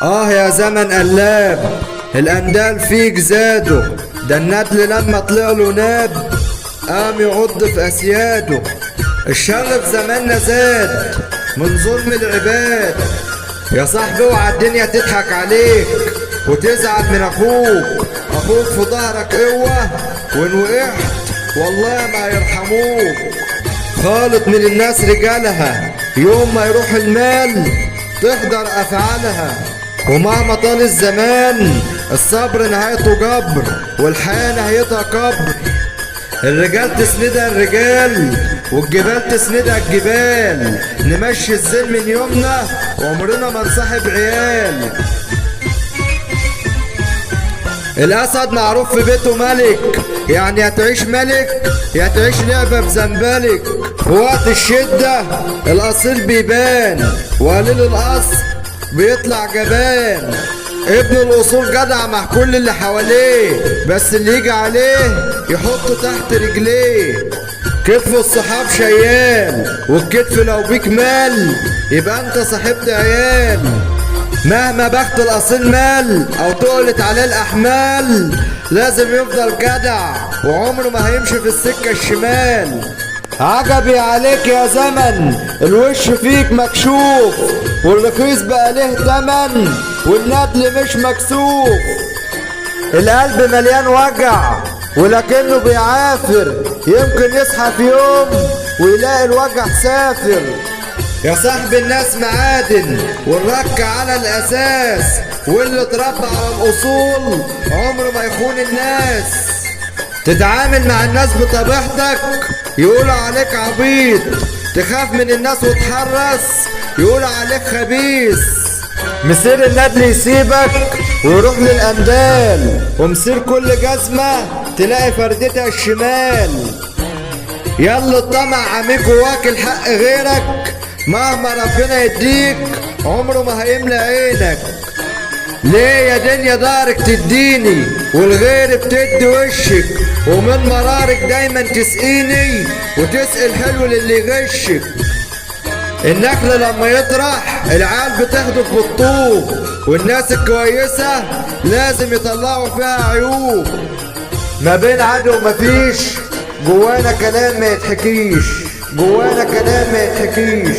يا زمن قلاب، الأندال فيك زادوا، ده الندل لما طلع له ناب قام يعض في أسياده. الشر في زماننا زاد من ظلم العباد. يا صاحبي اوعى الدنيا تضحك عليك وتزعل من أخوك في ظهرك قوة، وإن وقعت والله ما يرحموك. خالط من الناس رجالها، يوم ما يروح المال تحضر أفعالها. ومهما طال الزمان الصبر نهايته جبر، والحياة نهايتها قبر. الرجال تسندها الرجال والجبال تسندها الجبال، نمشي الزين من يومنا وعمرنا ما نصاحب عيال. الأسد معروف في بيته ملك، يعني هتعيش ملك يا تعيش لعبة بزنبلك. في وقت الشدة الأصيل بيبان، وقليل الأصل بيطلع جبان. ابن الأصول جدع مع كل اللي حواليه، بس اللي يجي عليه يحطه تحت رجليه. كتف الصحاب شيال، والكتف لو بيك مال يبقى انت صاحبت عيال. مهما بخت الأصيل مال أو تقلت عليه الأحمال، لازم يفضل جدع وعمره ما هيمشي في السكة الشمال. عجبي عليك يا زمن، الوش فيك مكشوف، والرخيص بقى له تمن والندل مش مكسوف. القلب مليان وجع ولكنه بيعافر، يمكن يصحى في يوم ويلاقي الوجع سافر. يا صاحب الناس معادن والرك على الأساس، واللي اتربى على الأصول عمره ما يخون الناس. تتعامل مع الناس بطبيعتك يقولوا عليك عبيط، تخاف من الناس وتحرص يقولوا عليك خبيث. مسير الندل يسيبك ويروح للأندال، ومسير كل جزمة تلاقي فردتها الشمال. يلا الطمع عميك وواكل حق غيرك، مهما ربنا يديك عمره ما هيملى عينك. ليه يا دنيا دارك تديني والغير بتدي وشك، ومن مرارك دايما تسقيني وتسقي الحلو للي يغشك. النخل لما يطرح العيال بتاخده في الطوب، والناس الكويسة لازم يطلعوا فيها عيوب. ما بين عدو ومفيش جوانا كلام ما يتحكيش، جوانا كلام ما يتحكيش.